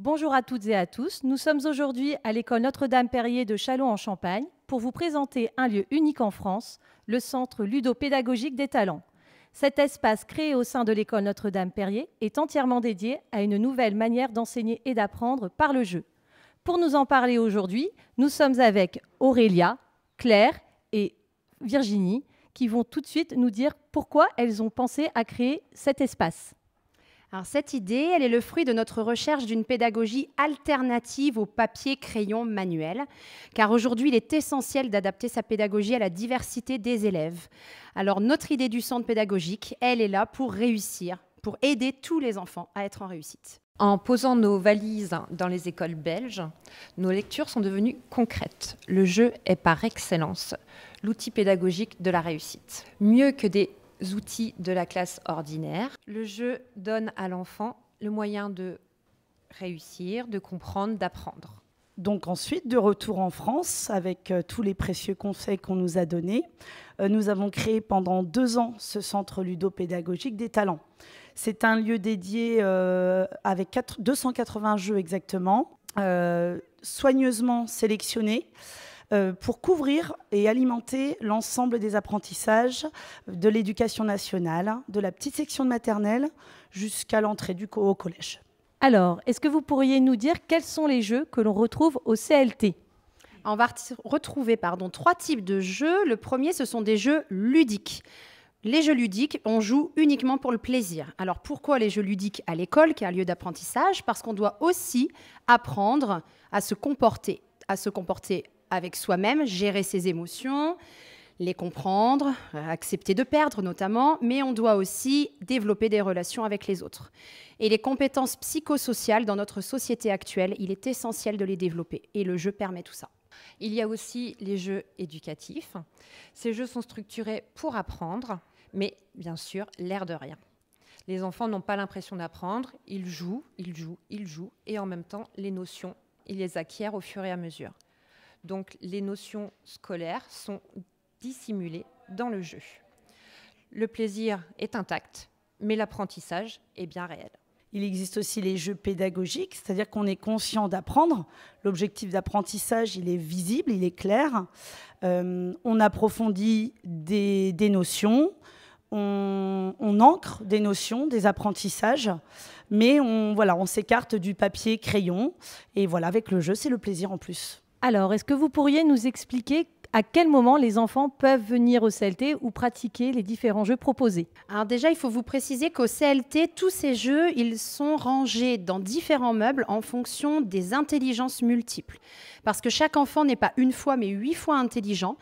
Bonjour à toutes et à tous. Nous sommes aujourd'hui à l'école Notre-Dame-Perrier de Châlons-en-Champagne pour vous présenter un lieu unique en France, le Centre ludopédagogique des talents. Cet espace créé au sein de l'école Notre-Dame-Perrier est entièrement dédié à une nouvelle manière d'enseigner et d'apprendre par le jeu. Pour nous en parler aujourd'hui, nous sommes avec Aurélia, Claire et Virginie qui vont tout de suite nous dire pourquoi elles ont pensé à créer cet espace. Alors, cette idée, elle est le fruit de notre recherche d'une pédagogie alternative au papier, crayon, manuel, car aujourd'hui, il est essentiel d'adapter sa pédagogie à la diversité des élèves. Alors, notre idée du centre pédagogique, elle est là pour réussir, pour aider tous les enfants à être en réussite. En posant nos valises dans les écoles belges, nos lectures sont devenues concrètes. Le jeu est par excellence l'outil pédagogique de la réussite. Mieux que des outils de la classe ordinaire, le jeu donne à l'enfant le moyen de réussir, de comprendre, d'apprendre. Donc ensuite, de retour en France, avec tous les précieux conseils qu'on nous a donnés, nous avons créé pendant 2 ans ce centre ludopédagogique des talents. C'est un lieu dédié avec 280 jeux exactement, soigneusement sélectionnés, pour couvrir et alimenter l'ensemble des apprentissages de l'éducation nationale, de la petite section de maternelle jusqu'à l'entrée au collège. Alors, est-ce que vous pourriez nous dire quels sont les jeux que l'on retrouve au CLT ? On va retrouver 3 types de jeux. Le premier, ce sont des jeux ludiques. Les jeux ludiques, on joue uniquement pour le plaisir. Alors pourquoi les jeux ludiques à l'école, qui est un lieu d'apprentissage ? Parce qu'on doit aussi apprendre à se comporter avec soi-même, gérer ses émotions, les comprendre, accepter de perdre notamment, mais on doit aussi développer des relations avec les autres. Et les compétences psychosociales dans notre société actuelle, il est essentiel de les développer et le jeu permet tout ça. Il y a aussi les jeux éducatifs. Ces jeux sont structurés pour apprendre, mais bien sûr, l'air de rien. Les enfants n'ont pas l'impression d'apprendre, ils jouent, et en même temps, les notions, ils les acquièrent au fur et à mesure. Donc, les notions scolaires sont dissimulées dans le jeu. Le plaisir est intact, mais l'apprentissage est bien réel. Il existe aussi les jeux pédagogiques, c'est-à-dire qu'on est conscient d'apprendre. L'objectif d'apprentissage, il est visible, il est clair. On approfondit des notions, on ancre des notions, des apprentissages, mais on s'écarte du papier crayon. Et voilà, avec le jeu, c'est le plaisir en plus. Alors, est-ce que vous pourriez nous expliquer à quel moment les enfants peuvent venir au CLT ou pratiquer les différents jeux proposés ? Alors déjà, il faut vous préciser qu'au CLT, tous ces jeux, ils sont rangés dans différents meubles en fonction des intelligences multiples. Parce que chaque enfant n'est pas une fois, mais 8 fois intelligent.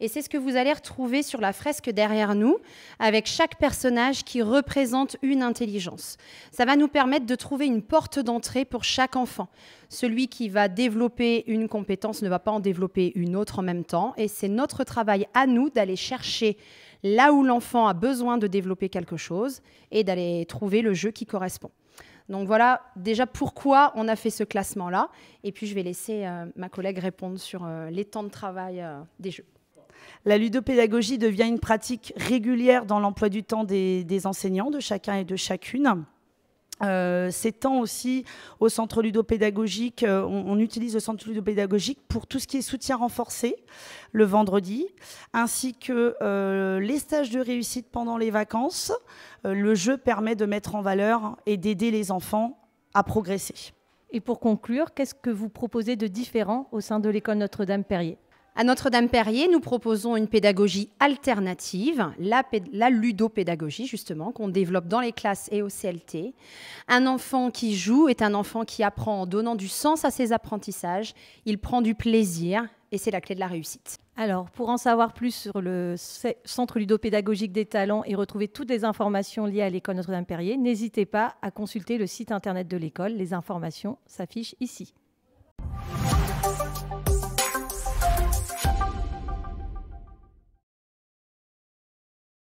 Et c'est ce que vous allez retrouver sur la fresque derrière nous, avec chaque personnage qui représente une intelligence. Ça va nous permettre de trouver une porte d'entrée pour chaque enfant. Celui qui va développer une compétence ne va pas en développer une autre en même temps. Et c'est notre travail à nous d'aller chercher là où l'enfant a besoin de développer quelque chose et d'aller trouver le jeu qui correspond. Donc voilà déjà pourquoi on a fait ce classement-là. Et puis je vais laisser ma collègue répondre sur les temps de travail des jeux. La ludopédagogie devient une pratique régulière dans l'emploi du temps des enseignants, de chacun et de chacune. S'étend aussi au centre ludopédagogique. On utilise le centre ludopédagogique pour tout ce qui est soutien renforcé le vendredi, ainsi que les stages de réussite pendant les vacances. Le jeu permet de mettre en valeur et d'aider les enfants à progresser. Et pour conclure, qu'est-ce que vous proposez de différent au sein de l'école Notre-Dame-Perrier ? À Notre-Dame-Perrier, nous proposons une pédagogie alternative, la ludopédagogie justement, qu'on développe dans les classes et au CLT. Un enfant qui joue est un enfant qui apprend en donnant du sens à ses apprentissages, il prend du plaisir et c'est la clé de la réussite. Alors, pour en savoir plus sur le Centre ludopédagogique des talents et retrouver toutes les informations liées à l'école Notre-Dame-Perrier, n'hésitez pas à consulter le site internet de l'école. Les informations s'affichent ici.